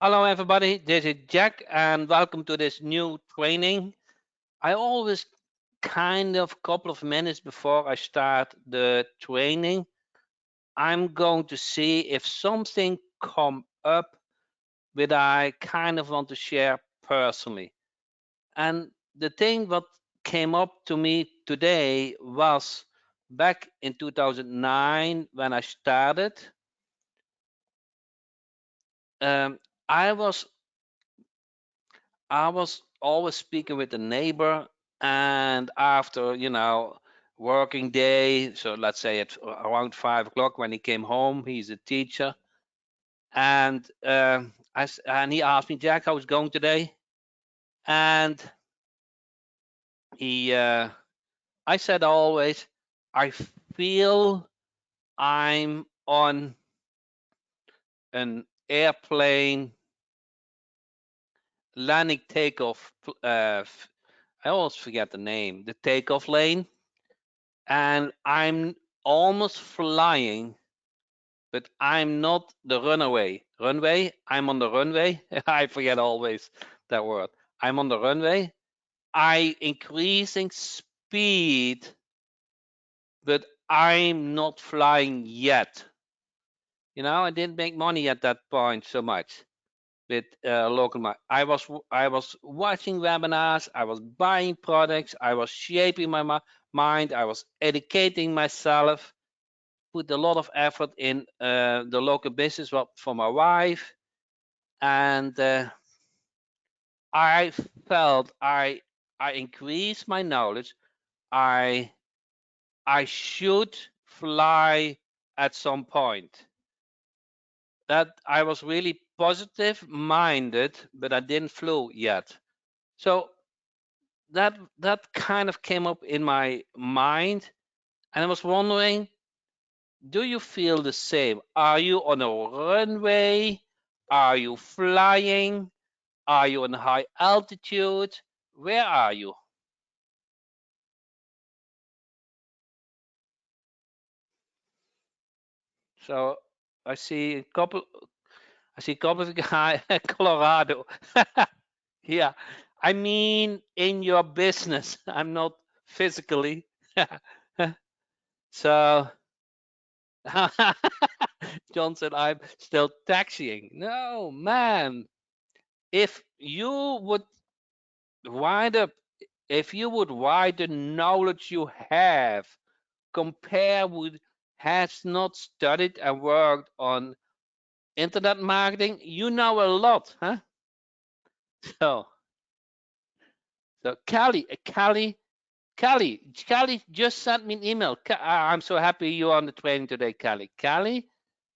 Hello, everybody. This is Jack, and welcome to this new training. I always kind of couple of minutes before I start the training, I'm going to see if something come up that I kind of want to share personally. And the thing what came up to me today was back in 2009 when I started. Um, I was I was always speaking with the neighbor, and after working day, so let's say at around 5 o'clock when he came home, he's a teacher, and and he asked me, Jack, how was going today? And he I said always, I feel I'm on an airplane landing takeoff. I always forget the name, the takeoff lane, and I'm almost flying, but I'm not the runaway. Runway, I'm on the runway. I forget always that word. I'm on the runway. I increasing speed, but I'm not flying yet. I didn't make money at that point so much with local market. I was watching webinars. I was buying products. I was shaping my mind. I was educating myself. Put a lot of effort in the local business for my wife, and I felt I increased my knowledge. I I should fly at some point. That I was really positive minded, but I didn't flew yet. So that kind of came up in my mind, and I was wondering, do you feel the same? Are you on a runway? Are you flying? Are you on high altitude? Where are you? So I see a couple. I see a couple of guys. Colorado. Yeah, I mean in your business. I'm not physically. So John said I'm still taxiing. No, man. If you would wind up, if you would widen knowledge you have, compare with has not studied and worked on internet marketing, you know a lot, huh? So, so Kelly just sent me an email. I'm so happy you're on the training today, Kelly. Kelly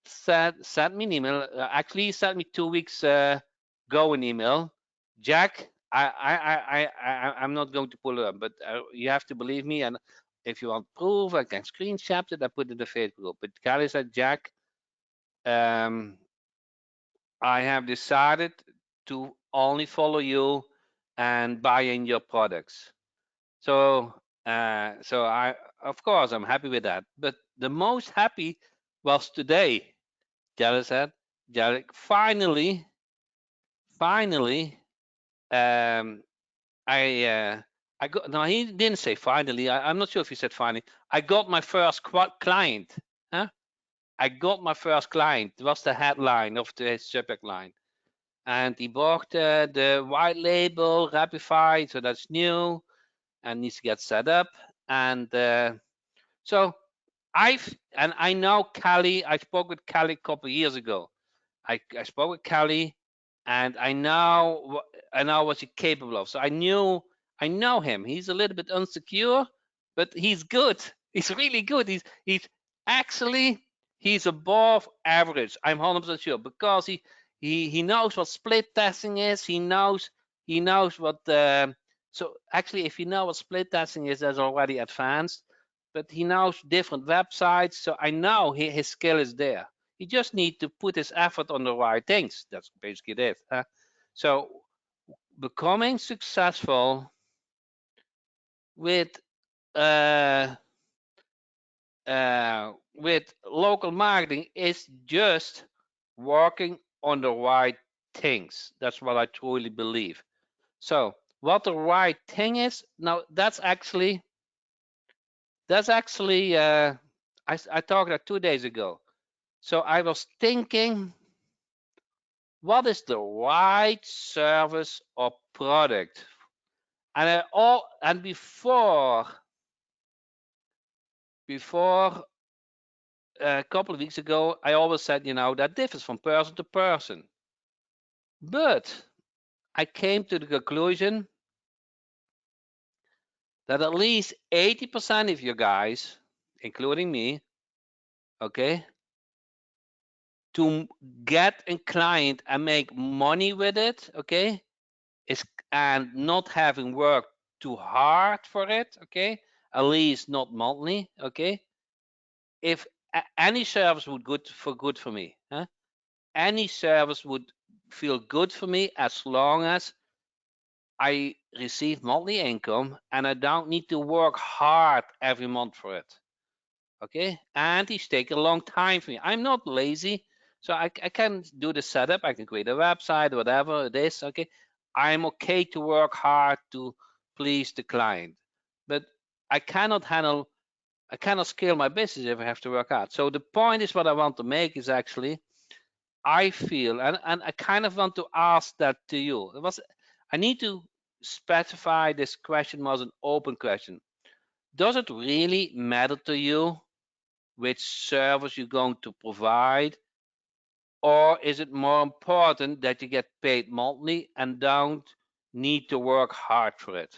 sent me an email. Actually, he sent me 2 weeks ago an email. Jack, I'm not going to pull it up, but you have to believe me. And if you want proof, I can screenshot it. I put it in the Facebook group. But Kelly said, Jack, um, I have decided to only follow you and buy in your products. So, so of course, I'm happy with that. But the most happy was today. Jared said, Jared, finally, um, I got. No, he didn't say finally. I'm not sure if he said finally. I got my first client. Huh? I got my first client. It was the headline of the subject line. And he bought the white label Rapify, so that's new and needs to get set up. And so I know Callie. I spoke with Callie a couple of years ago. I spoke with Callie, and I know what he's capable of. So I know him. He's a little bit insecure, but he's good. He's really good. He's actually he's above average. I'm 100% sure because he knows what split testing is. He knows what so actually if you know what split testing is, that's already advanced. But he knows different websites, so I know his skill is there. He just needs to put his effort on the right things. That's basically it. Huh? So becoming successful with uh, with local marketing is just working on the right things. That's what I truly believe. So what the right thing is, now that's actually I talked that 2 days ago. So I was thinking, what is the right service or product? And before a couple of weeks ago, I always said, that differs from person to person. But I came to the conclusion that at least 80% of you guys, including me, okay, to get a client and make money with it, okay, and not having worked too hard for it, okay, at least not monthly, okay. If any service would good for me, huh? Any service would feel good for me as long as I receive monthly income and I don't need to work hard every month for it. Okay, and it's taking a long time for me. I'm not lazy, so I can do the setup. I can create a website, whatever it is. Okay, I'm okay to work hard to please the client, but I cannot handle. I cannot scale my business if I have to work hard. So the point is, what I want to make is actually, I feel, and I kind of want to ask that to you. I need to specify this question was an open question. Does it really matter to you which service you're going to provide, or is it more important that you get paid monthly and don't need to work hard for it?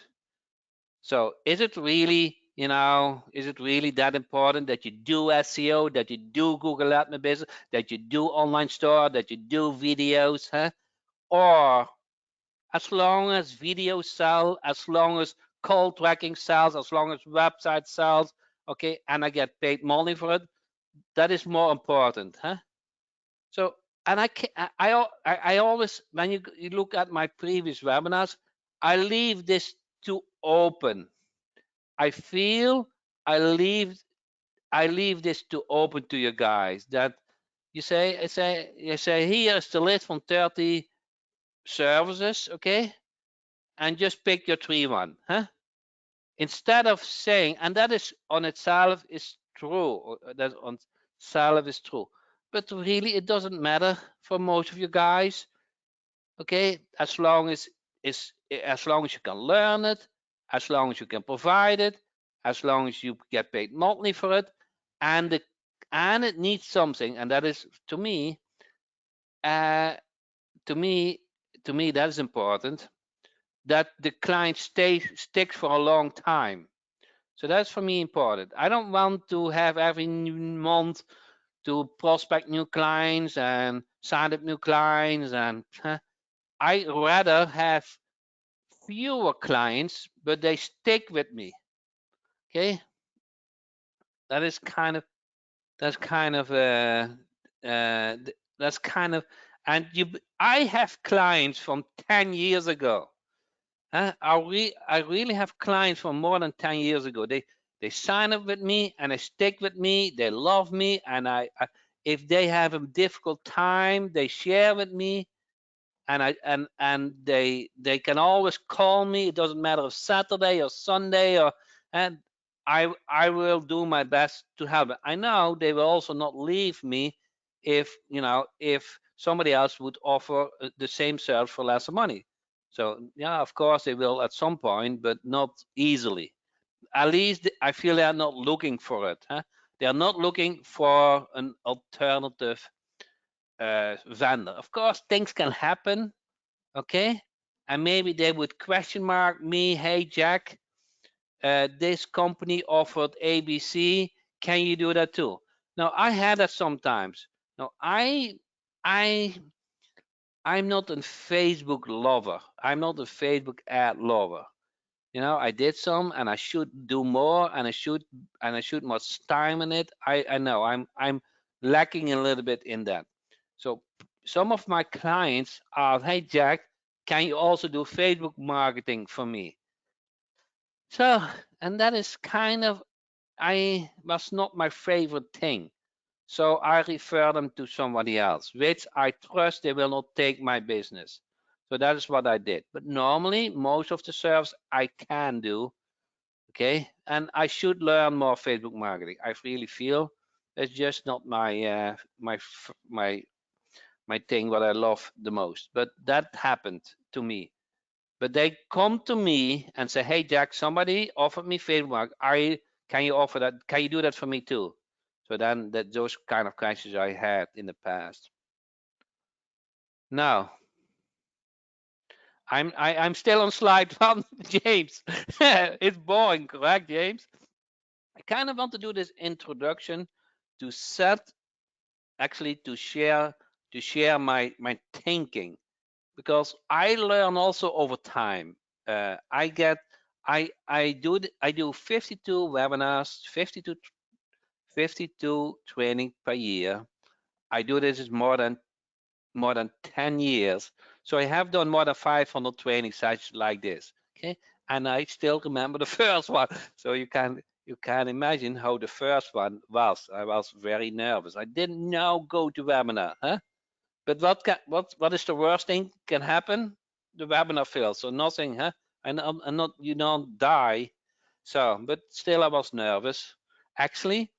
So is it really that important that you do SEO, that you do Google Admin business, that you do online store, that you do videos, huh? Or as long as videos sell, as long as call tracking sells, as long as website sells, okay, and I get paid money for it, that is more important, huh? So, and I always, when you look at my previous webinars, I leave this too open. I feel I leave this too open to you guys, that you say here is the list from 30 services, okay, and just pick your one, huh? Instead of saying, and that is on itself is true, that on itself is true, but really it doesn't matter for most of you guys, okay, as long as you can learn it, as long as you can provide it, as long as you get paid monthly for it, and it needs something, and that is to me, uh, to me, that is important, that the client sticks for a long time. So that's for me important. I don't want to have every month to prospect new clients and sign up new clients, and I rather have fewer clients, but they stick with me. Okay, that is kind of that's kind of that's kind of and you. I have clients from 10 years ago. I really have clients from more than 10 years ago. They sign up with me and they stick with me. They love me, and if they have a difficult time, they share with me, and they can always call me. It doesn't matter if Saturday or Sunday, and I will do my best to help. I know they will also not leave me if somebody else would offer the same service for less money. So yeah, of course they will at some point, but not easily. At least I feel they are not looking for it. Huh? They are not looking for an alternative vendor. Of course, things can happen, okay? And maybe they would question mark me, hey Jack, this company offered ABC, can you do that too? Now I had that sometimes. Now I I'm not a Facebook lover. I'm not a Facebook ad lover. I did some, and I should do more, and I should much time in it. I know I'm lacking a little bit in that. So some of my clients are, hey Jack, can you also do Facebook marketing for me? So, and that is kind of, I was not my favorite thing. So I refer them to somebody else, which I trust they will not take my business. So that is what I did. But normally, most of the service I can do. Okay, and I should learn more Facebook marketing. I really feel it's just not my thing. What I love the most. But that happened to me. But they come to me and say, "Hey Jack, somebody offered me Facebook marketing. Can you offer that? Can you do that for me too?" So then those kind of questions I had in the past. Now I'm still on slide one, James. It's boring, correct, James? I kind of want to do this introduction to set actually to share my thinking, because I learn also over time. I do 52 webinars, 52 training per year. I do this is more than 10 years. So I have done more than 500 training sessions like this. Okay. And I still remember the first one. So you can imagine how the first one was. I was very nervous. I didn't know go to webinar. Huh? But what is the worst thing can happen? The webinar fails. So nothing, huh? And not you don't die. So, but still I was nervous. Actually,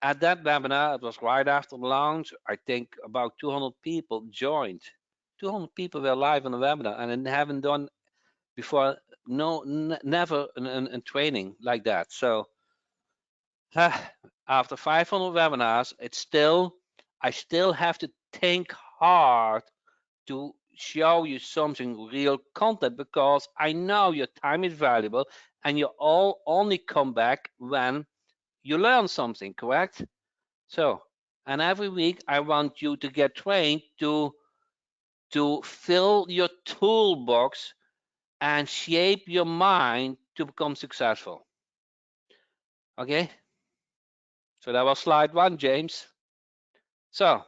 at that webinar, it was right after the launch. I think about 200 people joined. 200 people were live on the webinar, and I haven't done before. No, never a training like that. So after 500 webinars, I still have to think hard to show you something real content, because I know your time is valuable and you all only come back when you learn something, correct? So, and every week I want you to get trained to fill your toolbox and shape your mind to become successful. Okay? So that was slide one, James. So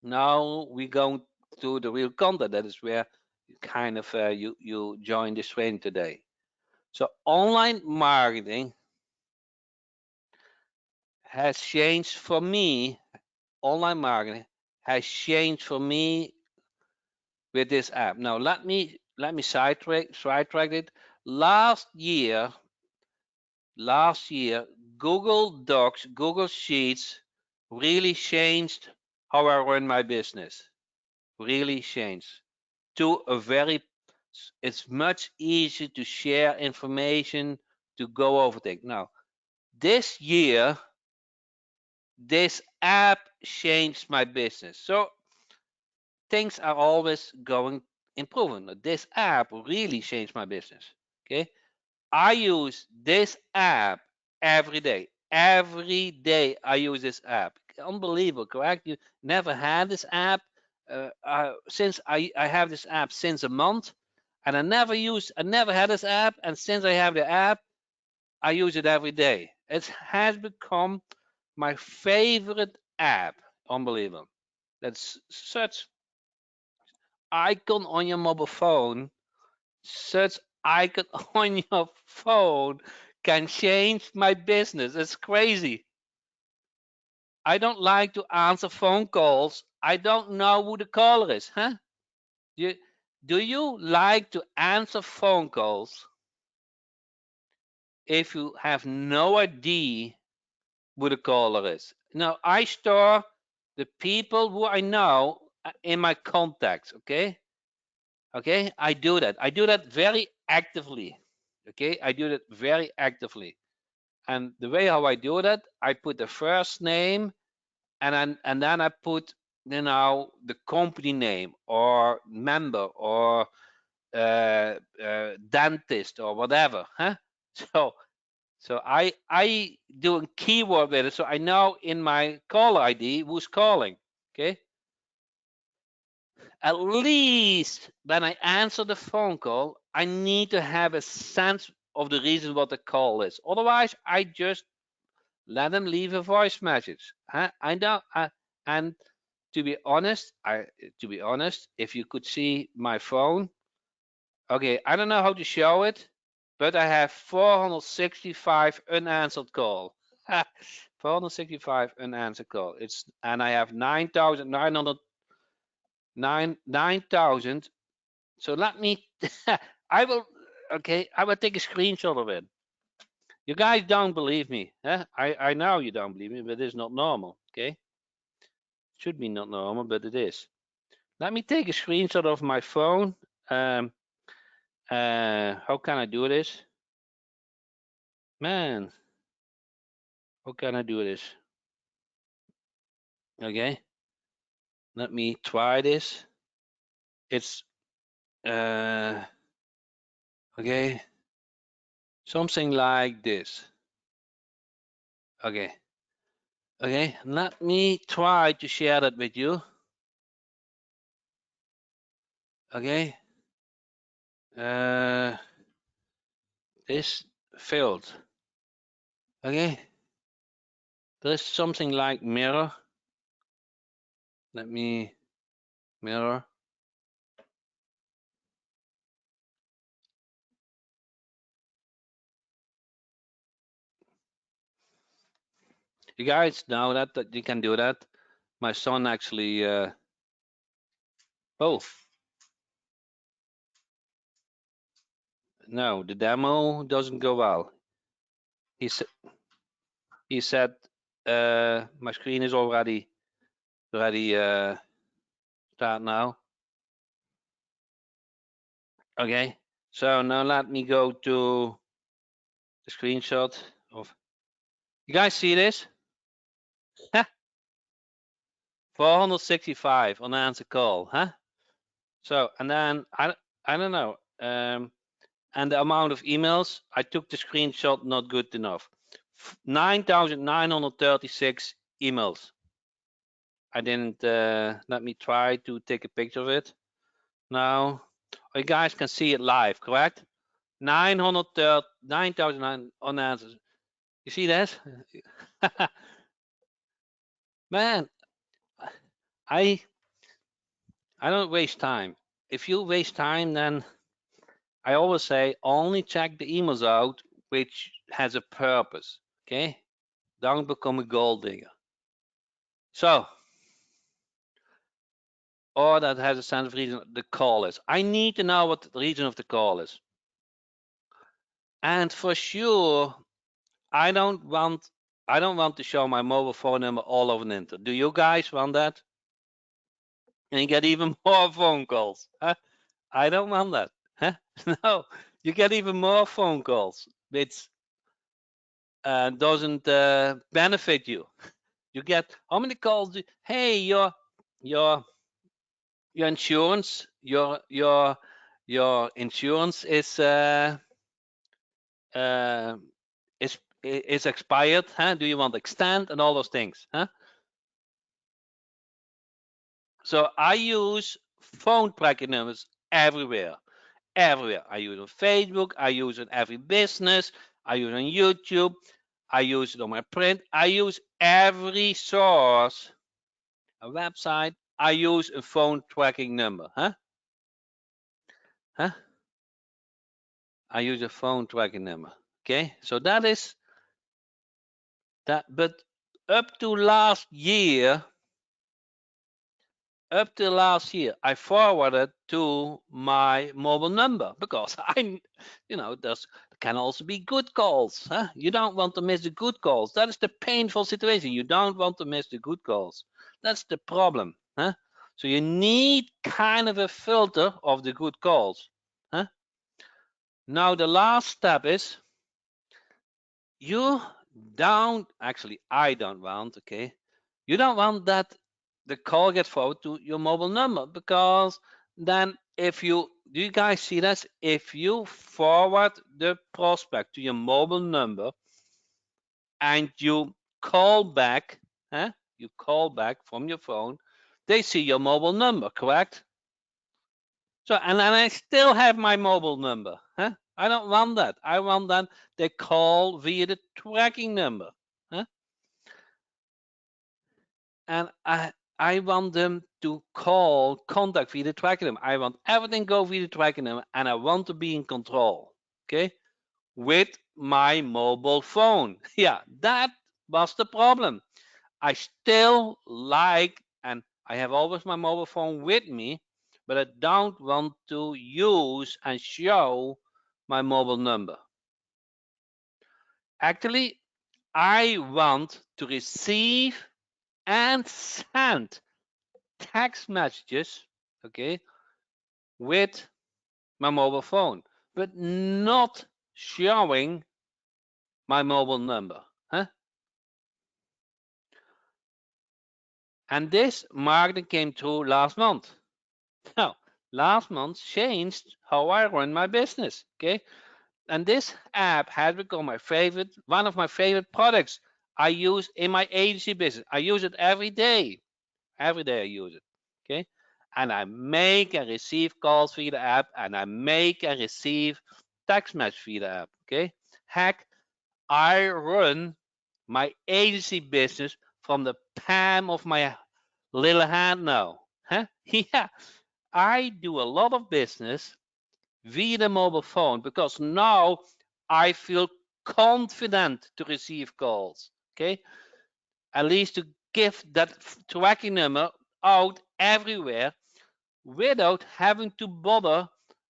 now we're going to the real content. That is where kind of you join this training today. So online marketing has changed for me. Online marketing has changed for me with this app. Now let me sidetrack it. Last year, Google Docs, Google Sheets really changed how I run my business. Really changed to a very. It's much easier to share information, to go over things. Now, this year, this app changed my business. So things are always going improving. This app really changed my business. Okay. I use this app every day. Every day I use this app. Unbelievable, correct? You never had this app. Since I have this app since a month, and I never had this app, and since I have the app, I use it every day. It has become my favorite app. Unbelievable. That's such icon on your mobile phone. Such icon on your phone can change my business. It's crazy. I don't like to answer phone calls. I don't know who the caller is, huh? You, do you like to answer phone calls if you have no idea who the caller is? Now, I store the people who I know in my contacts, okay? Okay, I do that very actively. Okay, I do that very actively. And the way how I do that, I put the first name, and then I put the company name or member or dentist or whatever, huh? So I do a keyword with it, so I know in my caller ID who's calling. Okay, at least when I answer the phone call, I need to have a sense of the reason what the call is. Otherwise, I just let them leave a voice message. I don't. And to be honest, if you could see my phone, okay, I don't know how to show it, but I have 465 unanswered call. 465 unanswered call. And I have 9,900 9,000. So let me I will take a screenshot of it. You guys don't believe me, huh? I know you don't believe me, but it's not normal. Okay, should be not normal, but it is. Let me take a screenshot of my phone. How can I do this? Man, how can I do this? Okay, let me try this. It's okay, something like this. Okay, let me try to share that with you. Okay, this failed. Okay, there's something like mirror. Let me mirror. You guys know that you can do that. My son actually. Oh no, the demo doesn't go well. He said. He said, my screen is already start now. Okay, so now let me go to the screenshot of. You guys see this? 465 unanswered call, huh? So and then I don't know. And the amount of emails I took the screenshot not good enough. 9,936 emails. I didn't. Let me try to take a picture of it. Now you guys can see it live, correct? 9,009 unanswered. You see that? Man, I don't waste time. If you waste time, then I always say only check the emails out which has a purpose. Okay? Don't become a gold digger. So, or that has a sense of reason the call is. I need to know what the reason of the call is. And for sure, I don't want to show my mobile phone number all over the internet. Do you guys want that? And you get even more phone calls. Huh? I don't want that. Huh? No, you get even more phone calls, which doesn't benefit you. You get how many calls? Hey, your insurance, your insurance uh, is expired. Huh? Do you want to extend and all those things? Huh? So I use phone tracking numbers everywhere. Everywhere. I use it on Facebook. I use it in every business. I use it on YouTube. I use it on my print. I use every source, a website. I use a phone tracking number. Huh? Huh? I use a phone tracking number. Okay. So that is that. But up to last year, I forwarded to my mobile number because there can also be good calls. Huh? You don't want to miss the good calls. That is the painful situation. You don't want to miss the good calls. That's the problem. Huh? So you need kind of a filter of the good calls. Huh? Now the last step is I don't want, okay? You don't want that the call gets forwarded to your mobile number because then do you guys see this? If you forward the prospect to your mobile number and you call back, huh? You call back from your phone, they see your mobile number, correct? So, and then I still have my mobile number, huh? I don't want that. I want that they call via the tracking number, huh? And I want them to contact via the tracking number. I want everything go via the tracking number, and I want to be in control, okay, with my mobile phone. Yeah, that What's the problem? I still like, and I have always my mobile phone with me, but I don't want to use and show my mobile number. Actually, I want to receive and send text messages, okay, with my mobile phone, but not showing my mobile number. Huh? And this marketing came through last month. Now, last month changed how I run my business. Okay. And this app has become my favorite, one of my favorite products I use in my agency business. I use it every day. Every day I use it. Okay. And I make and receive calls via the app, and I make and receive text messages via the app. Okay. Heck, I run my agency business from the palm of my little hand now. Huh? Yeah. I do a lot of business via the mobile phone because now I feel confident to receive calls. Okay. At least to give that tracking number out everywhere without having to bother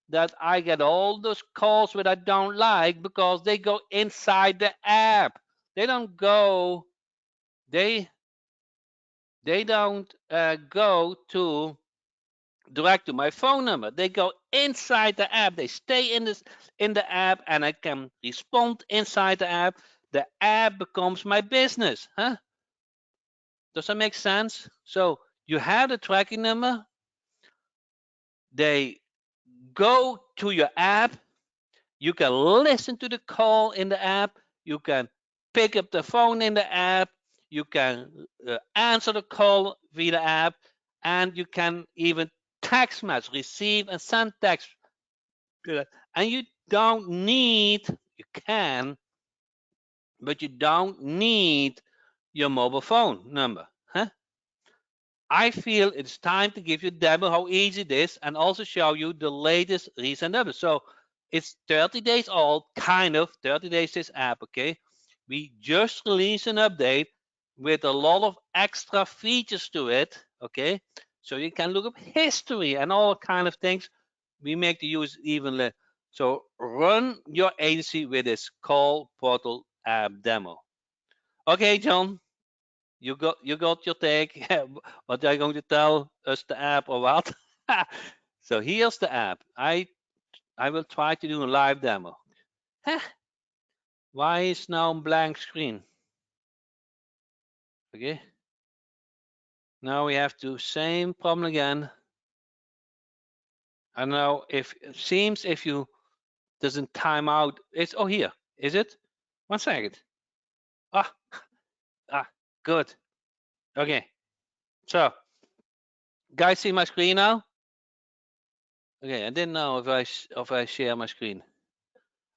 that I get all those calls that I don't like because they go inside the app. They don't go, they don't go to direct to my phone number. They go inside the app. They stay in the app, and I can respond inside the app. The app becomes my business. Huh? Does that make sense? So you have the tracking number. They go to your app. You can listen to the call in the app. You can pick up the phone in the app. You can answer the call via the app, and you can even text message, receive and send text. And you don't need, you can, but you don't need your mobile phone number. Huh? I feel it's time to give you a demo how easy it is and also show you the latest recent numbers. So it's 30 days old, kind of 30 days this app, okay? We just released an update with a lot of extra features to it, okay? So you can look up history and all kind of things. We make the use even less. So run your agency with this call portal app demo. Okay, John, you got your take. What are you going to tell us the app or what? So here's the app. I will try to do a live demo. Why is now blank screen? Okay. Now we have to same problem again. I don't know if it seems if you doesn't time out. It's here. Is it? 1 second. Ah, good. Okay. So guys, see my screen now? Okay, I didn't know if I share my screen.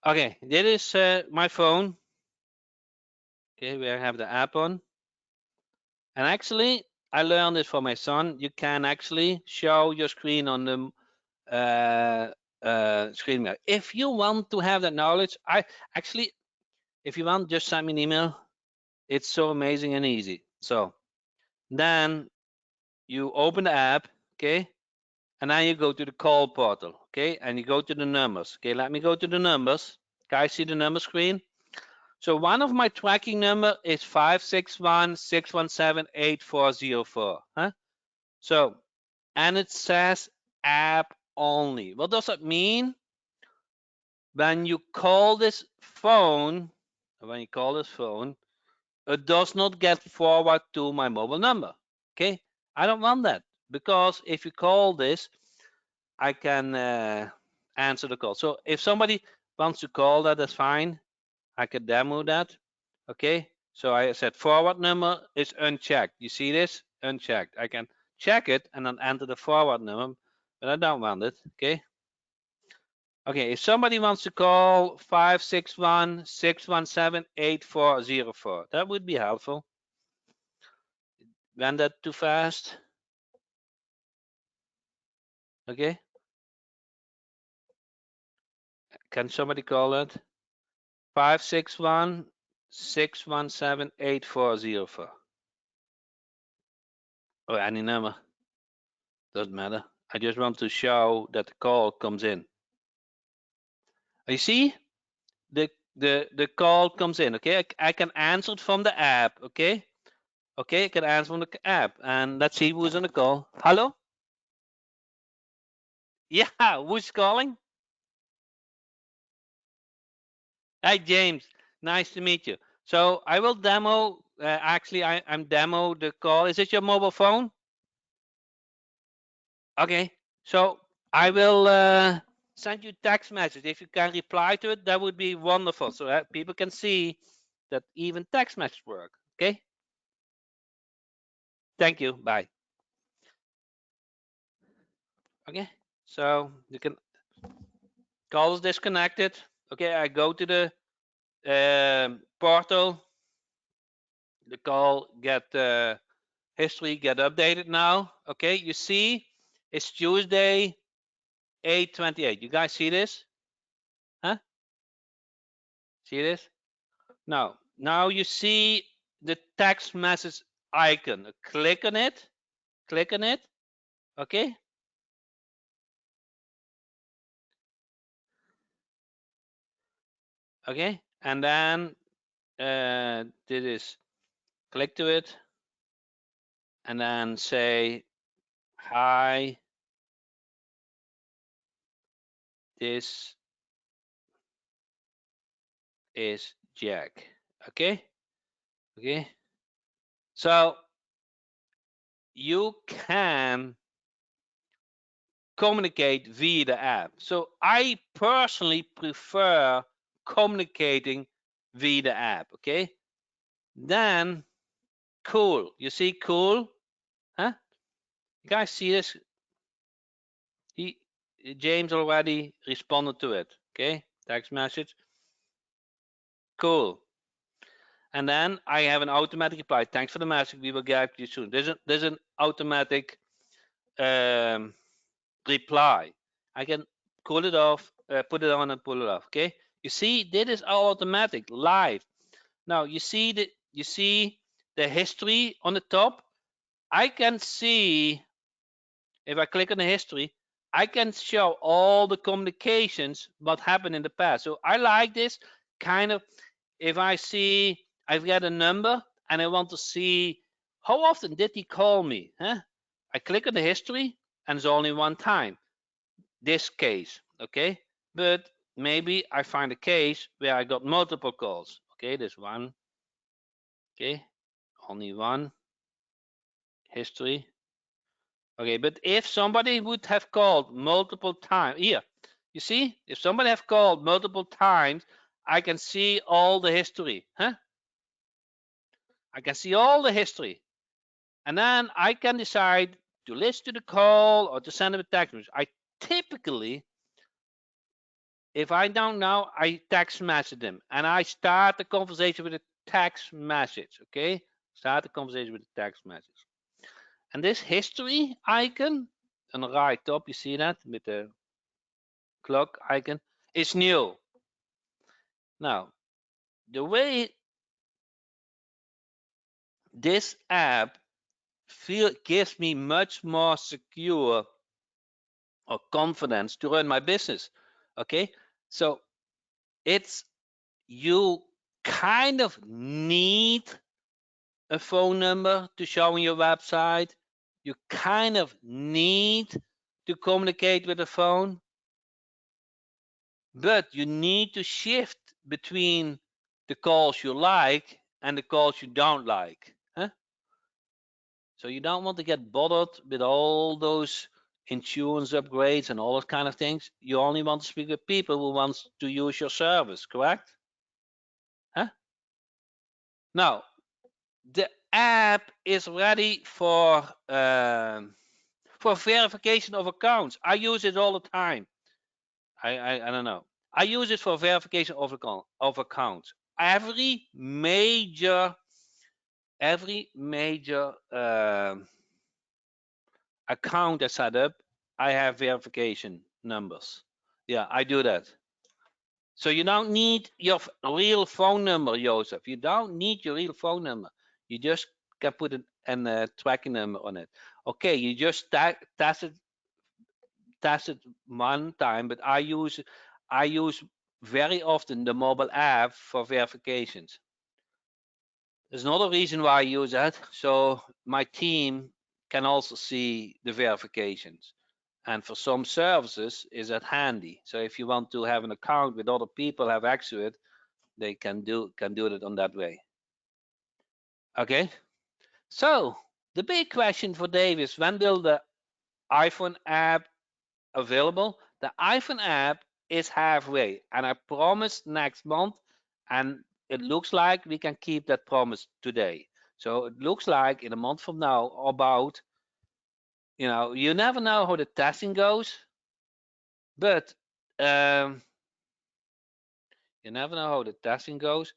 Okay, this is my phone. Okay, we have the app on. And actually, I learned this from my son. You can actually show your screen on the screen mirror. If you want to have that knowledge, if you want, just send me an email. It's so amazing and easy. So then you open the app, okay? And then you go to the call portal, okay? And you go to the numbers. Okay, let me go to the numbers. Guys, see the number screen? So one of my tracking number is 561-617-8404. Huh? So, and it says app only. What does that mean? When you call this phone, it does not get forward to my mobile number. Okay, I don't want that because if you call this, I can answer the call. So if somebody wants to call that, that's fine. I can demo that. Okay, so I said forward number is unchecked. You see this? Unchecked. I can check it and then enter the forward number, but I don't want it. Okay. Okay, if somebody wants to call 561-617-8404, that would be helpful. Went that too fast? Okay. Can somebody call it? 561 617-8404. Or any number. Doesn't matter. I just want to show that the call comes in. You see? The call comes in, okay? I can answer it from the app, okay? Okay, I can answer from the app. And let's see who's on the call. Hello? Yeah, who's calling? Hi, James. Nice to meet you. So I will demo, actually, I'm demo the call. Is it your mobile phone? Okay, so I will send you text message. If you can reply to it, that would be wonderful, so that people can see that even text messages work. Okay. Thank you. Bye. Okay. So you can call is disconnected. Okay. I go to the portal. The call get history get updated now. Okay. You see, it's Tuesday, 8/28. You guys see this? Huh? See this? Now you see the text message icon. Click on it. Click on it. Okay. Okay. And then this is click to it, and then say, "Hi, this is Jack." Okay. Okay. So you can communicate via the app. So I personally prefer communicating via the app. Okay. Then cool. You see cool? Huh? You guys see this? He James already responded to it. Okay. Text message. Cool. And then I have an automatic reply. Thanks for the message. We will get to you soon. There's an automatic reply. I can cool it off, put it on and pull it off. Okay. You see, this is all automatic, live. Now you see the history on the top. I can see, if I click on the history, I can show all the communications what happened in the past. So I like this kind of. If I see I've got a number and I want to see how often did he call me, huh? I click on the history and it's only one time. This case, okay? But maybe I find a case where I got multiple calls. Okay, there's one. Okay, only one. History. Okay, but if somebody would have called multiple times, here, you see, if somebody have called multiple times, I can see all the history, huh? I can see all the history. And then I can decide to listen to the call or to send them a text message. I typically, if I don't know, I text message them and I start the conversation with a text message. Okay, start the conversation with a text message. And this history icon on the right top, you see that with the clock icon, is new. Now, the way this app gives me much more secure or confidence to run my business. Okay, so it's you kind of need a phone number to show on your website. You kind of need to communicate with the phone, but you need to shift between the calls you like and the calls you don't like. Huh? So you don't want to get bothered with all those insurance upgrades and all those kind of things. You only want to speak with people who want to use your service, correct? Huh? Now, the app is ready for verification of accounts. I use it all the time. I don't know. I use it for verification of accounts. Every major account I set up, I have verification numbers. Yeah, I do that. So you don't need your real phone number, Joseph. You don't need your real phone number. You just can put a tracking number on it. Okay, you just test it one time, but I use very often the mobile app for verifications. There's another reason why I use that, so my team can also see the verifications. And for some services, is that handy. So if you want to have an account with other people have access to it, they can do it on that way. Okay. So the big question for Dave is, when will the iPhone app available? The iPhone app is halfway, and I promise next month, and it looks like we can keep that promise today. So it looks like in a month from now, about, you never know how the testing goes, but um, you never know how the testing goes,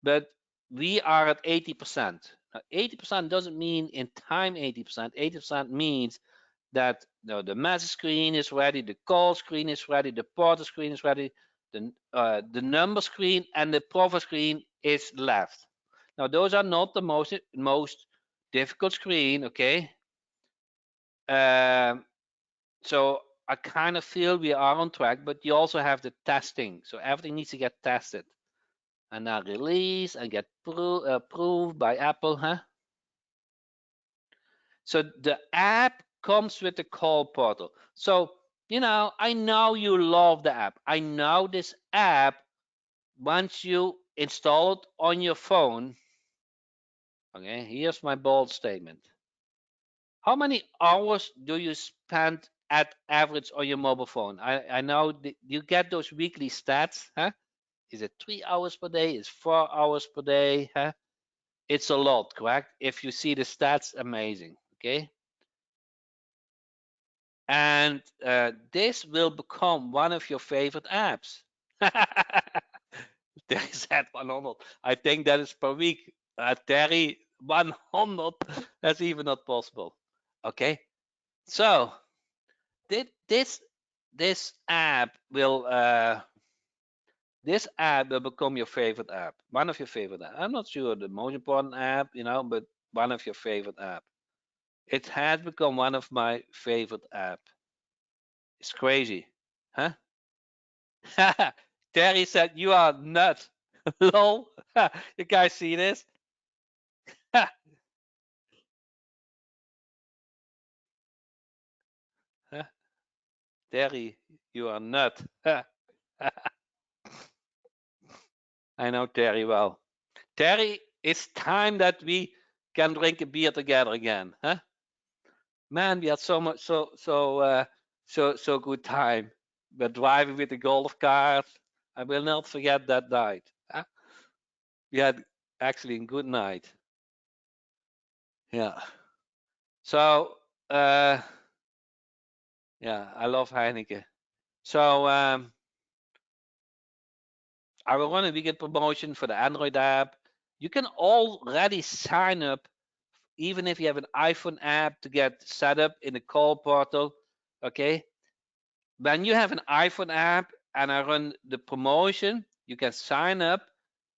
but we are at 80%. Now, 80% doesn't mean in time 80%. 80% means that the message screen is ready, the call screen is ready, the portal screen is ready, the number screen and the profile screen is left. Now those are not the most difficult screen, okay? So I kind of feel we are on track, but you also have the testing, so everything needs to get tested and now release and get approved by Apple, huh? So the app comes with the call portal. So, I know you love the app. I know this app, once you install it on your phone, okay, here's my bold statement. How many hours do you spend at average on your mobile phone? I know you get those weekly stats, huh? Is it 3 hours per day? Is 4 hours per day? Huh? It's a lot, correct? If you see the stats, amazing. Okay. And this will become one of your favorite apps. Terry said 100. I think that is per week. Terry, 100. That's even not possible. Okay. So this app will become your favorite app, one of your favorite apps. I'm not sure the most important app, but one of your favorite app. It has become one of my favorite app. It's crazy, huh? Terry said, "You are nuts." Lol. You guys see this? Terry, you are nuts. I know Terry well. Terry, it's time that we can drink a beer together again, huh? Man, we had so much, so good time. We're driving with the golf cart. I will not forget that night. Huh? We had actually a good night. Yeah. So, yeah, I love Heineken. So, I will run a weekend promotion for the Android app. You can already sign up, even if you have an iPhone app, to get set up in the call portal. Okay. When you have an iPhone app and I run the promotion, you can sign up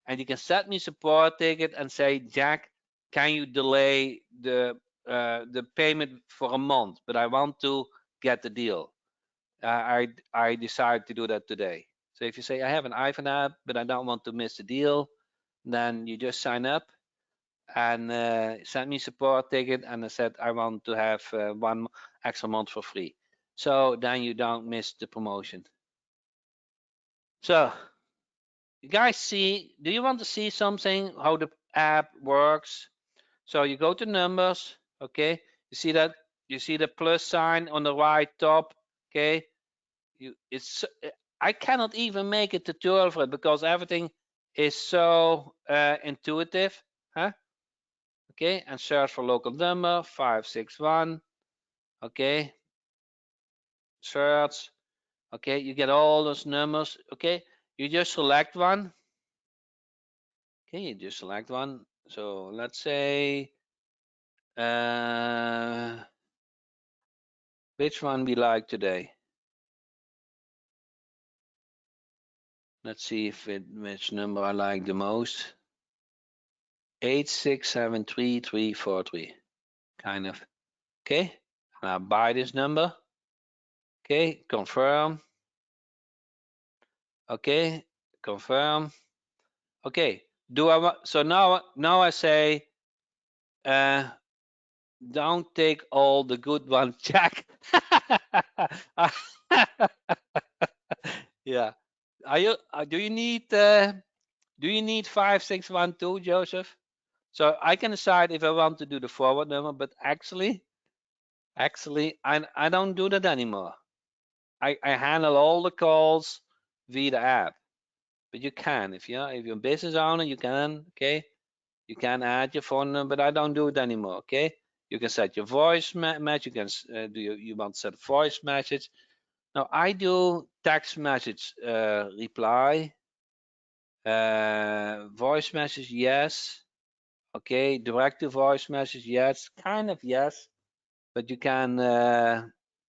and you can set me support ticket and say, Jack, can you delay the payment for a month? But I want to get the deal. I decide to do that today. So if you say I have an iPhone app, but I don't want to miss the deal, then you just sign up and send me support ticket, and I said I want to have 1 extra month for free. So then you don't miss the promotion. So you guys see? Do you want to see something how the app works? So you go to numbers, okay? You see that? You see the plus sign on the right top, okay? I cannot even make a tutorial for it because everything is so intuitive, huh? Okay, and search for local number 561. Okay, search. Okay, you get all those numbers. Okay, you just select one. Okay, you just select one. So let's say which one we like today. Let's see which number I like the most. 8673343. Kind of. Okay. Now buy this number. Okay. Confirm. Okay. Confirm. Okay. Do I want? So now I say, don't take all the good ones, Jack. Yeah. Are you? Do you need? Do you need 5612, Joseph? So I can decide if I want to do the forward number, but actually, I don't do that anymore. I handle all the calls via the app. But you can, if you're a business owner, you can. Okay, you can add your phone number, but I don't do it anymore. Okay, you can set your voice message. You can you want to set a voice message. Now I do text message reply, voice message yes. Okay, direct to voice message yes, kind of yes, but you can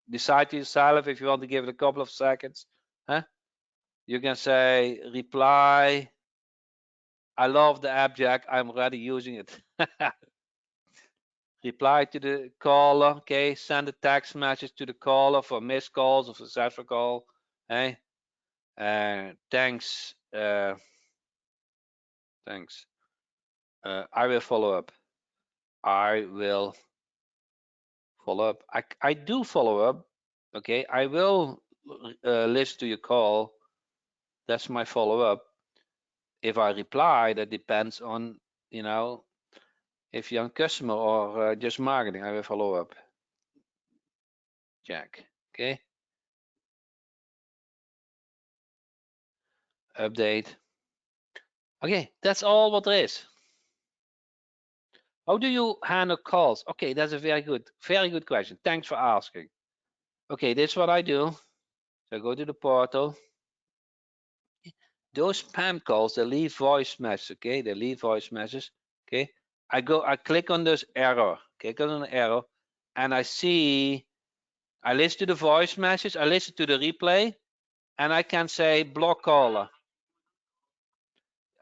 decide to yourself if you want to give it a couple of seconds. Huh? You can say reply. I love the app, Jack. I'm already using it. Reply to the caller. Okay, send a text message to the caller for missed calls or successful call. Hey, thanks. Thanks. I will follow up. I will follow up. I do follow up. Okay, I will listen to your call. That's my follow up. If I reply, that depends on, if you're a customer or just marketing. I will follow up. Jack. Okay. Update. Okay, that's all what there is. How do you handle calls? Okay, that's a very good question. Thanks for asking. Okay, this is what I do. So I go to the portal. Those spam calls, they leave voice messages. Okay, they leave voice messages. Okay, I click on this error. Okay, click on the arrow, and I listen to the voice message, I listen to the replay, and I can say block caller.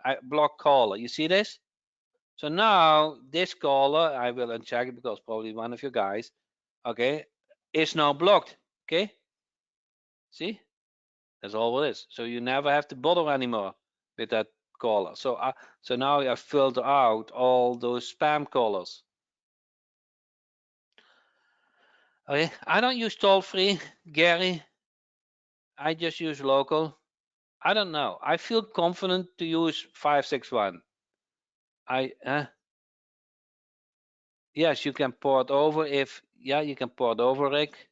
I block caller. You see this? So now this caller, I will uncheck it because probably one of you guys, okay, is now blocked. Okay, see, that's all it is. So you never have to bother anymore with that caller. So now I filter out all those spam callers. Okay, I don't use toll free, Gary. I just use local. I don't know. I feel confident to use 561. Yes, you can port over you can port over, Rick.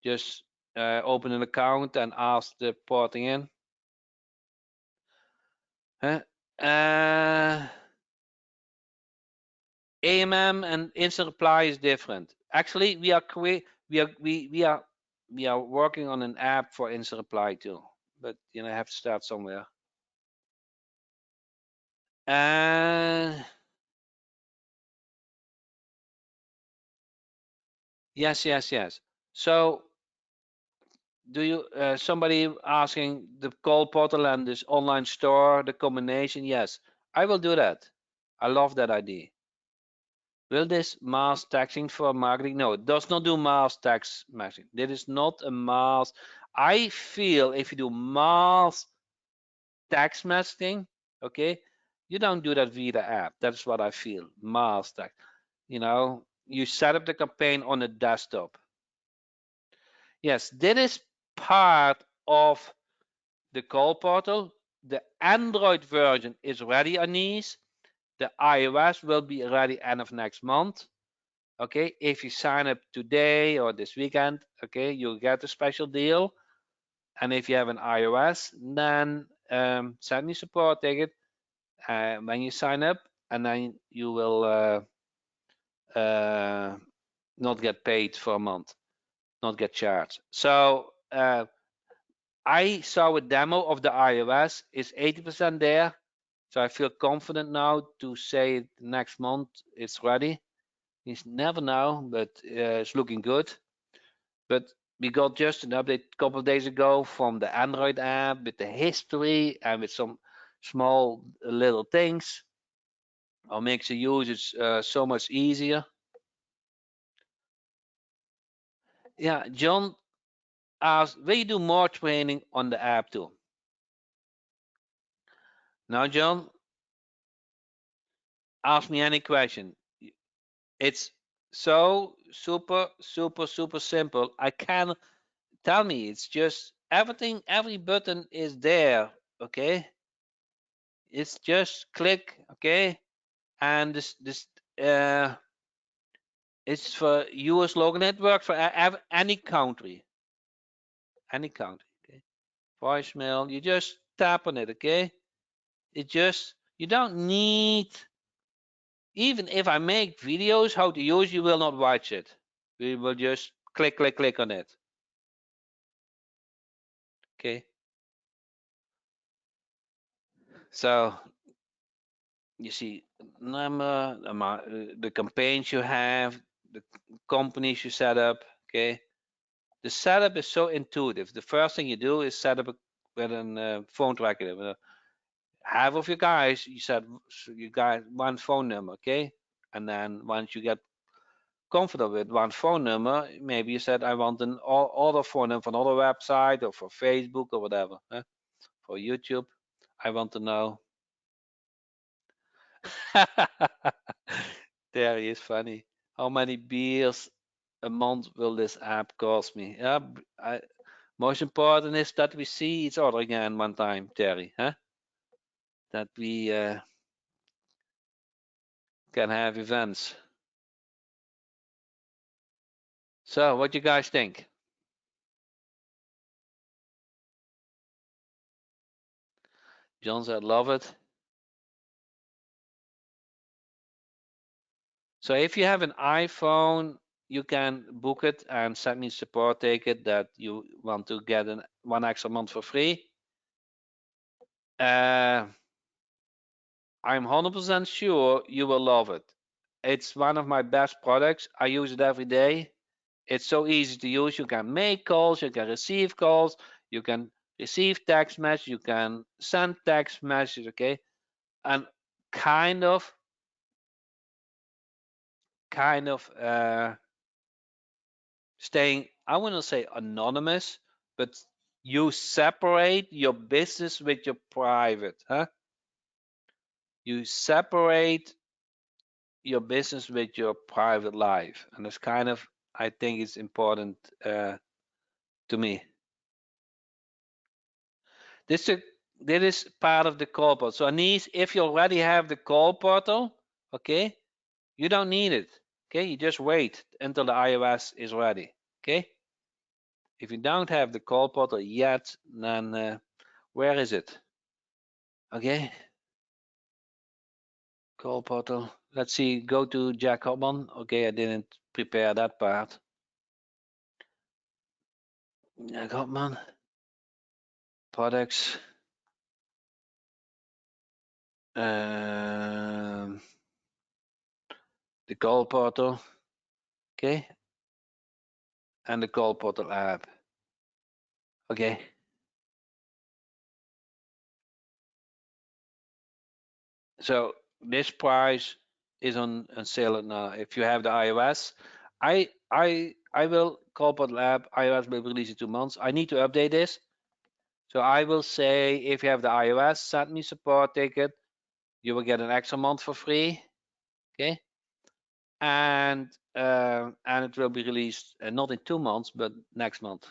Just open an account and ask the porting in. AMM and instant reply is different. Actually, we are working on an app for instant reply too, but I have to start somewhere. Yes. So do you somebody asking the call portal and this online store, the combination? Yes, I will do that. I love that idea. Will this mass taxing for marketing? No, it does not do mass tax matching. This is not a mass. I feel if you do mass tax matching, okay, you don't do that via the app. That's what I feel. Mass tax. You set up the campaign on a desktop. Yes, that is part of the call portal. The Android version is ready, Anise. The iOS will be ready end of next month. Okay, if you sign up today or this weekend, okay, you'll get a special deal. And if you have an iOS, then send me support ticket when you sign up, and then you will not get paid for a month, not get charged. So I saw a demo of the iOS. It's 80% there. So I feel confident now to say next month it's ready. You never know, but it's looking good. But we got just an update a couple of days ago from the Android app with the history and with some small little things. Or makes the usage so much easier. Yeah, John asked, will you do more training on the app too? Now, John, ask me any question. It's so super simple. I can tell me. It's just everything. Every button is there. Okay. It's just click. Okay. And this it's for US local network for any country. Any country. Okay. Voicemail. You just tap on it. Okay. It just you don't need. Even if I make videos how to use, you will not watch it. We will just click on it. Okay. So you see number, the campaigns you have, the companies you set up. Okay. The setup is so intuitive. The first thing you do is set up with a phone tracker. Half of your guys, you got one phone number. Okay. And then once you get comfortable with one phone number, maybe you said I want an other phone number for another website or for Facebook or whatever. For YouTube, I want to know. There he is funny. How many beers a month will this app cost me? Yeah, most important is that we see each other again one time, Terry. Huh? That we can have events. So, what you guys think? John said, love it. So if you have an iPhone, you can book it and send me a support ticket that you want to get one extra month for free. I'm 100% sure you will love it. It's one of my best products. I use it every day. It's so easy to use. You can make calls, you can receive calls, you can receive text messages, you can send text messages, okay? And kind of, staying, I wouldn't say anonymous, but you separate your business with your private, huh? You separate your business with your private life, and it's kind of, I think it's important to me. This is this is part of the call portal. So Anise, if you already have the call portal, okay, you don't need it. Okay, you just wait until the iOS is ready. Okay. If you don't have the call portal yet, then where is it? Okay, call portal. Let's see. Go to Jack Hopman. Okay, I didn't prepare that part. Jack Hopman. Products. Um, the call portal. Okay, and the call portal app. Okay. So this price is on sale now. If you have the iOS, I will call portal app. iOS will release in 2 months. I need to update this. So I will say if you have the iOS, send me support ticket. You will get an extra month for free. Okay. And it will be released not in 2 months, but next month.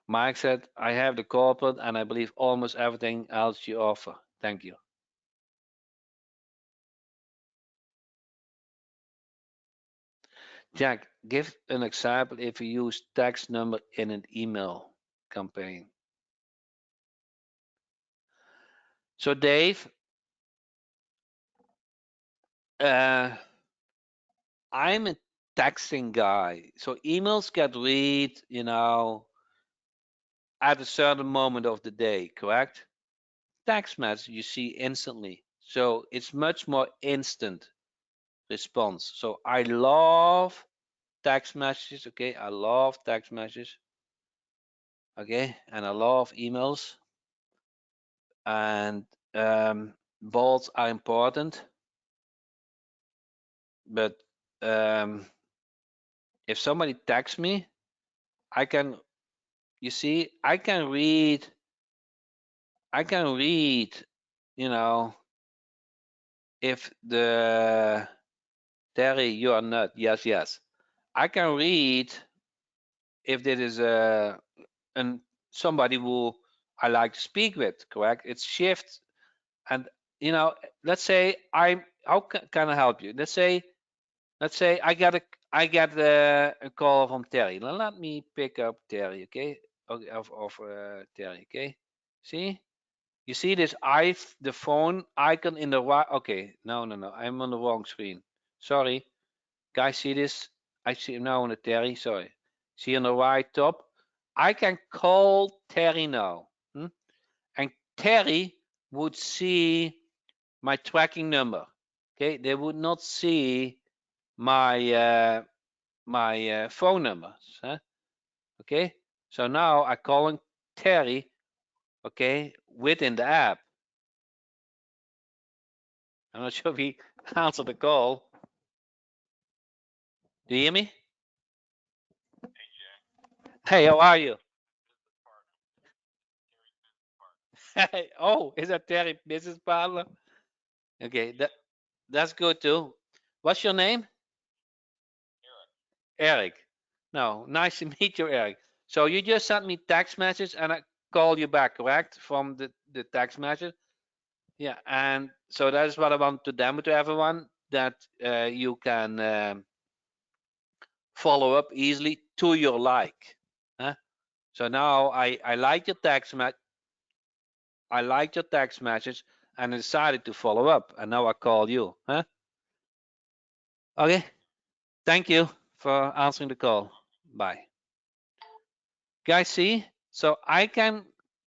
Mike said, I have the corporate and I believe almost everything else you offer. Thank you. Jack, give an example if you use text number in an email campaign. So Dave, I'm a texting guy. So emails get read, at a certain moment of the day, correct? Text message you see instantly. So it's much more instant response. So I love text messages. Okay, I love text messages. Okay, and I love emails. And bolts are important, but if somebody texts me, I can, you see, I can read, you know, if the Terry, you are not, yes, yes. I can read if there is an somebody who I like to speak with, correct? It's shift, and let's say how can I help you? Let's say I get a call from Terry. Let me pick up Terry, okay? Okay, of Terry, okay? See? You see this the phone icon in the right? Okay, no, I'm on the wrong screen. Sorry, guys, see this? I see now on the Terry. Sorry, see on the right top. I can call Terry now, and Terry would see my tracking number. Okay, they would not see my phone numbers. Huh? Okay, so now I calling Terry. Okay, within the app. I'm not sure if he answered the call. Do you hear me? Hey, how are you? Oh, is that Terry business partner? Okay, that's good too. What's your name? Eric. No, nice to meet you, Eric. So you just sent me text message and I call you back, correct? From the text message. Yeah, and so that is what I want to demo to everyone, that you can follow up easily to your like. Huh? So now I like your I liked your text message and I decided to follow up, and now I call you. Huh? Okay. Thank you for answering the call. Bye. Guys, see? So I can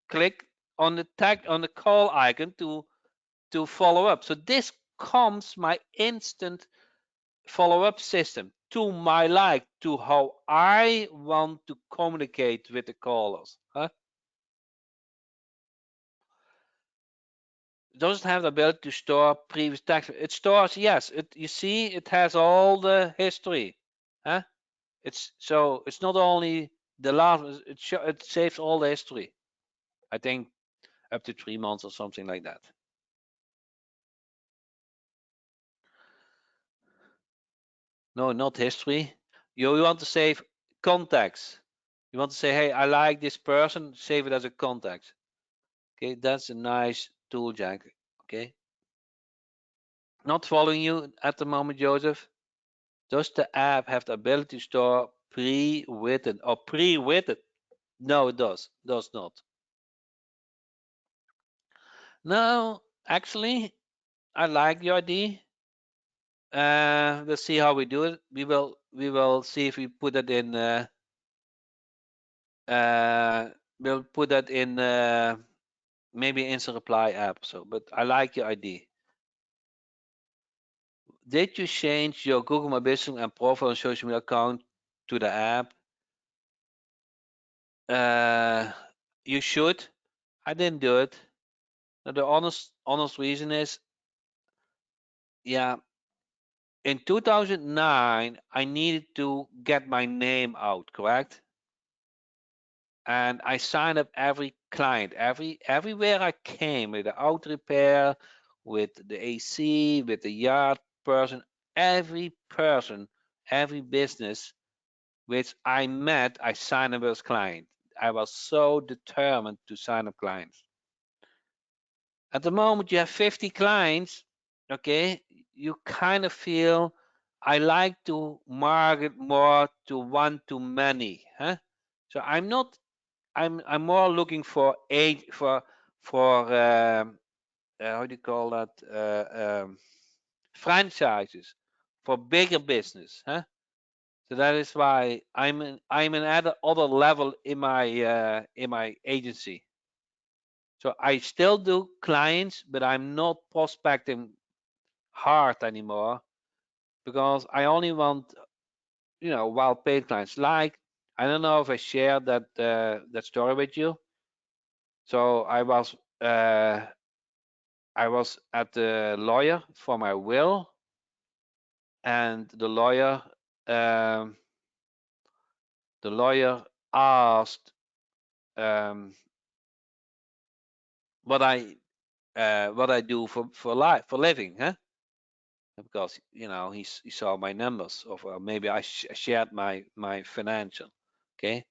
click on the call icon to follow up. So this comes my instant follow-up system to my like, to how I want to communicate with the callers. Huh? It doesn't have the ability to store previous text. It stores, yes. You see, it has all the history. Huh? It's not only the last. It saves all the history. I think up to 3 months or something like that. No, not history. You want to save contacts. You want to say, hey, I like this person. Save it as a contact. Okay, that's a nice tool, Jack. Okay. Not following you at the moment, Joseph. Does the app have the ability to store pre-written or pre-written? No, it does not. No, actually, I like the idea. Let's see how we do it. We will see if we put that in. Uh, we'll put that in maybe instant reply app. So, but I like your idea. Did you change your Google My Business and profile and social media account to the app? You should. I didn't do it. Now, the honest reason is, yeah, in 2009, I needed to get my name out, correct? And I signed up every client, everywhere I came, with the auto repair, with the AC, with the yard person, every person, every business which I met, I signed up as client. I was so determined to sign up clients. At the moment, you have 50 clients, okay, you kind of feel I like to market more to one to many, huh? So I'm more looking for how do you call that, franchises for bigger business, huh? So that is why I'm an other level in my agency. So I still do clients, but I'm not prospecting hard anymore, because I only want well-paid clients. Like, I don't know if I shared that story with you. So I was at the lawyer for my will, and the lawyer asked what I do for living, huh? Because he saw my numbers, or maybe I shared my financial. Okay,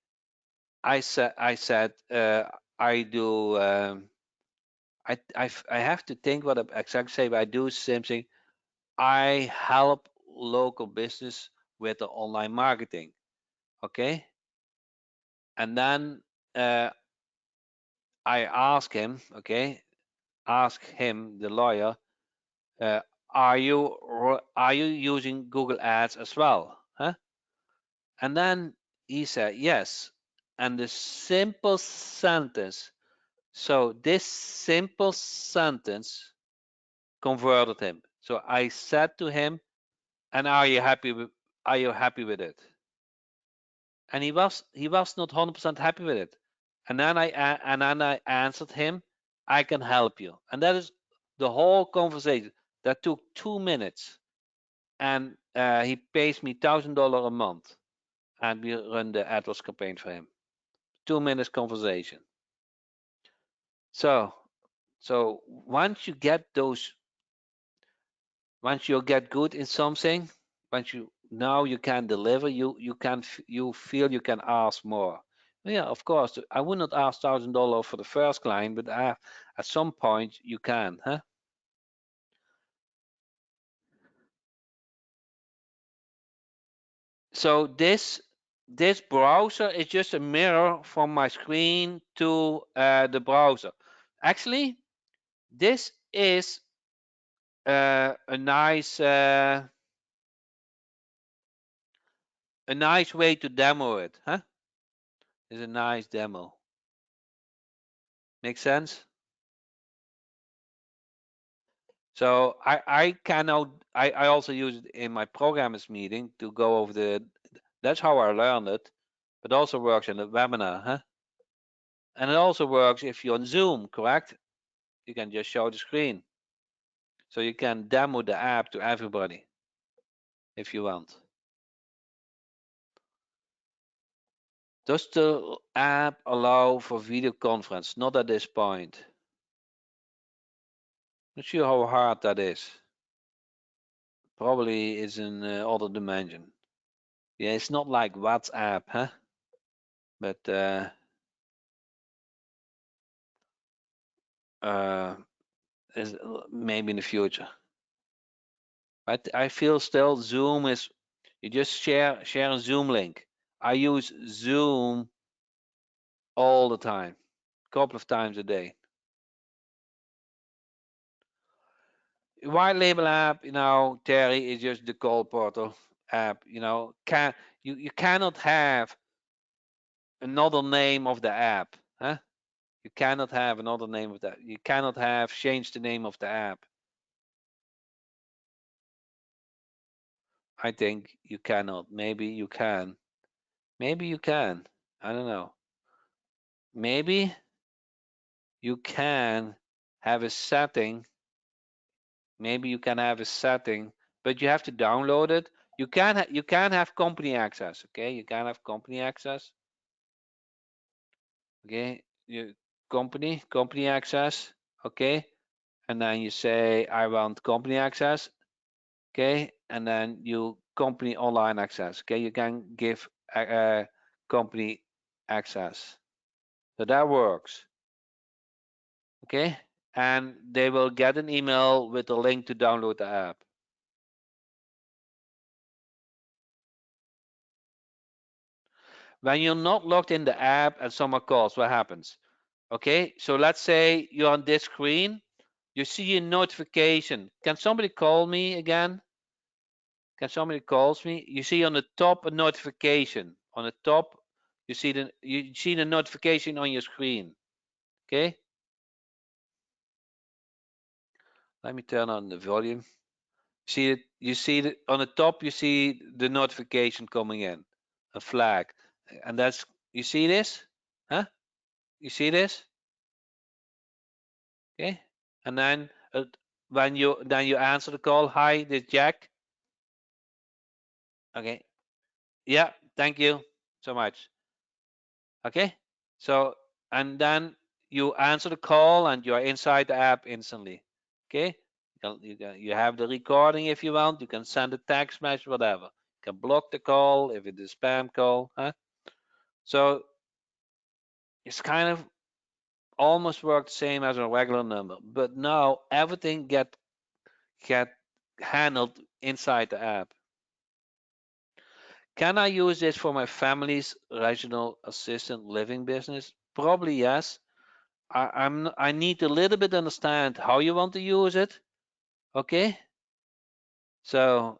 I said I do. I have to think what I exactly say, but I do something. I help local business with the online marketing. Okay, and then I ask him. Okay, ask him, the lawyer. Uh, are you using Google Ads as well? Huh? And then he said yes. And the simple sentence. So this simple sentence converted him. So I said to him, "And are you happy with it?" And he was not 100% happy with it. And then I answered him, "I can help you." And that is the whole conversation. That took 2 minutes, and he pays me $1,000 a month, and we run the AdWords campaign for him. 2 minutes conversation. So once you get good in something, once you can deliver, you feel you can ask more. Yeah, of course, I would not ask $1,000 for the first client, but at some point you can, huh? So this browser is just a mirror from my screen to the browser. Actually, this is a nice way to demo it, huh? It's a nice demo. Make sense? So I also use it in my programmers meeting to go over that's how I learned it, but also works in the webinar, huh? And it also works if you're on Zoom, correct? You can just show the screen. So you can demo the app to everybody if you want. Does the app allow for video conference? Not at this point. Not sure how hard that is. Probably is in other dimension. Yeah, it's not like WhatsApp, huh? But is maybe in the future. I feel still Zoom is, you just share a Zoom link. I use Zoom all the time, a couple of times a day. White label app, Terry, is just the call portal app. You cannot have another name of the app, huh? You cannot have another name of that. You cannot have changed the name of the app. I think you cannot. Maybe you can. Maybe you can. I don't know. Maybe you can have a setting. Maybe you can have a setting, but you have to download it. You can have company access. Okay, you can have company access. Okay, you company access. Okay, and then you say I want company access. Okay, and then you company online access. Okay, you can give company access. So that works. Okay, and they will get an email with a link to download the app. When you're not logged in the app and someone calls, what happens? Okay, so let's say you're on this screen, you see a notification. Can somebody call me again? Can somebody calls me? You see on the top a notification. On the top, you see the notification on your screen. Okay. Let me turn on the volume. See it? You see it on the top. You see the notification coming in, a flag, and that's, you see this, huh? You see this? Okay, and then when you answer the call, hi, this is Jack. Okay, yeah, thank you so much. Okay, so and then you answer the call and you are inside the app instantly. Okay, you have the recording if you want. You can send a text message, whatever. You can block the call if it's a spam call. Huh? So it's kind of almost work the same as a regular number, but now everything get handled inside the app. Can I use this for my family's regional assistant living business? Probably yes. I need a little bit understand how you want to use it. Okay. So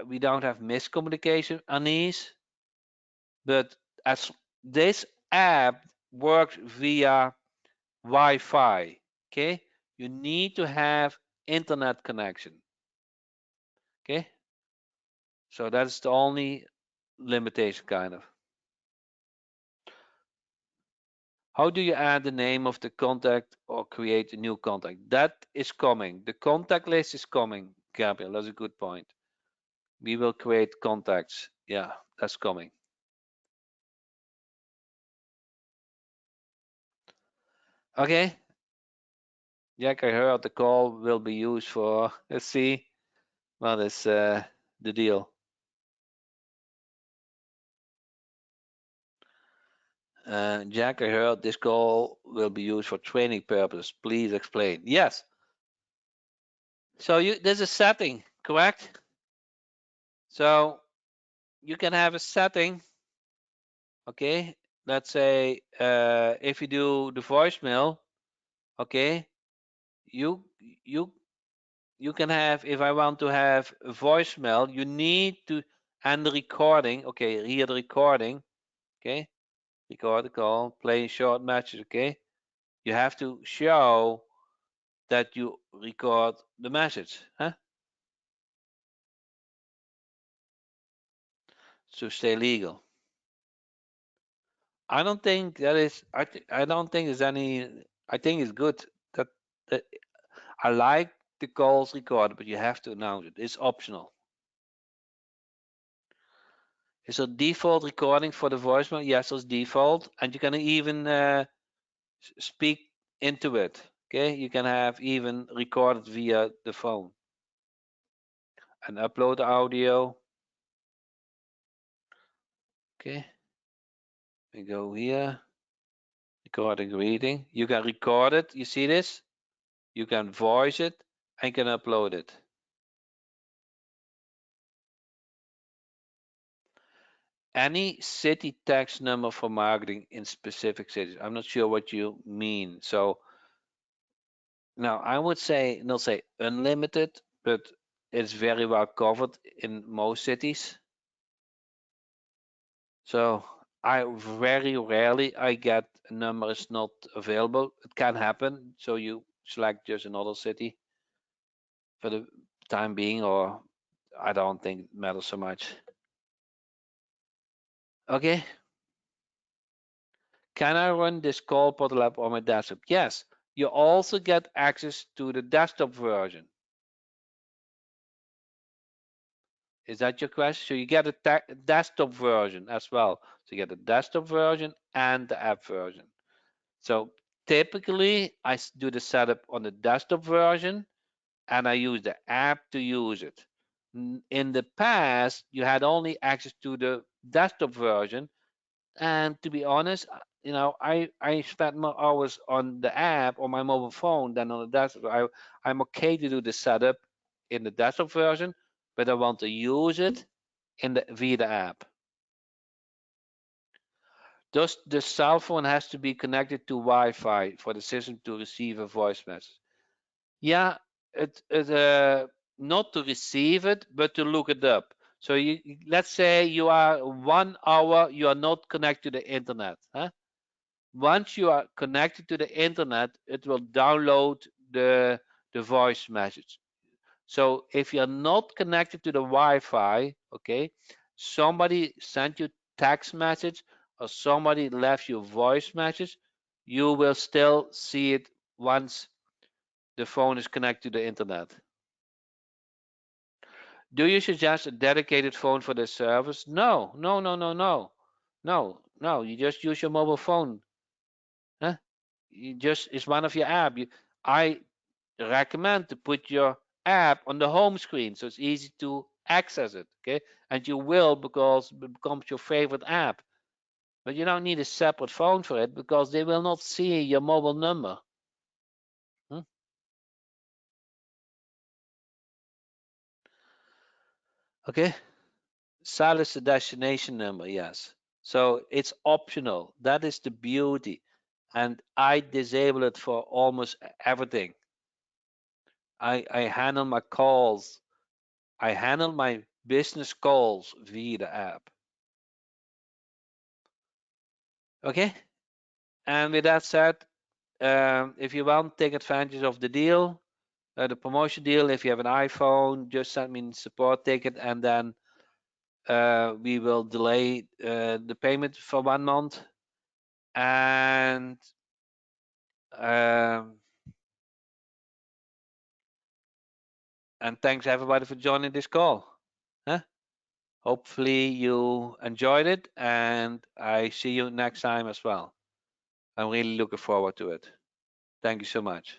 we don't have miscommunication, Anise. But as this app works via Wi-Fi, okay, you need to have internet connection. Okay. So that's the only limitation, kind of. How do you add the name of the contact or create a new contact? That is coming. The contact list is coming, Gabriel. That's a good point. We will create contacts. Yeah, that's coming. Okay. Jack, I heard the call will be used for, let's see. What is the deal? Jack, I heard this call will be used for training purposes. Please explain. Yes. So there's a setting, correct? So you can have a setting. Okay. Let's say if you do the voicemail, okay, you you you can have, if I want to have a voicemail, you need to, and the recording, okay, hear the recording, okay, record the call, play short message, okay, you have to show that you record the message, huh, to stay legal. I don't think that is, I don't think there's any, I think it's good that, that I like the calls recorded, but you have to announce it. It's optional. Is a default recording for the voicemail? Yes, it's default, and you can even speak into it. Okay, you can have even recorded via the phone and upload the audio. Okay, we go here, recording reading. You can record it. You see this? You can voice it and can upload it. Any city tax number for marketing in specific cities. I'm not sure what you mean. So now I would say not say unlimited, but it's very well covered in most cities. So I very rarely I get a number is not available. It can happen. So you select just another city for the time being, or I don't think it matters so much. Okay. Can I run this call portal app on my desktop? Yes. You also get access to the desktop version. Is that your question? So you get a desktop version as well. So you get the desktop version and the app version. So typically I do the setup on the desktop version and I use the app to use it. In the past, you had only access to the desktop version. And to be honest, I spend more hours on the app on my mobile phone than on the desktop. I'm okay to do the setup in the desktop version, but I want to use it via the app. Thus, the cell phone has to be connected to Wi-Fi for the system to receive a voice message. Yeah, not to receive it, but to look it up. So let's say you are 1 hour, you are not connected to the internet. Huh? Once you are connected to the internet, it will download the voice message. So if you're not connected to the Wi-Fi, okay, somebody sent you text message or somebody left you voice message, you will still see it once the phone is connected to the internet. Do you suggest a dedicated phone for this service? No, no, no, no, no, no, no. You just use your mobile phone. Huh? You just it's one of your app. I recommend to put your app on the home screen so it's easy to access it. Okay, and you will because it becomes your favorite app. But you don't need a separate phone for it because they will not see your mobile number. Hmm? Okay, silence the destination number. Yes. So it's optional. That is the beauty. And I disable it for almost everything. I handle my calls. I handle my business calls via the app. Okay. And with that said, if you want, take advantage of the deal, the promotion deal. If you have an iPhone, just send me a support ticket, and then we will delay the payment for 1 month. And um, thanks everybody for joining this call. Huh? Hopefully you enjoyed it, and I see you next time as well. I'm really looking forward to it. Thank you so much.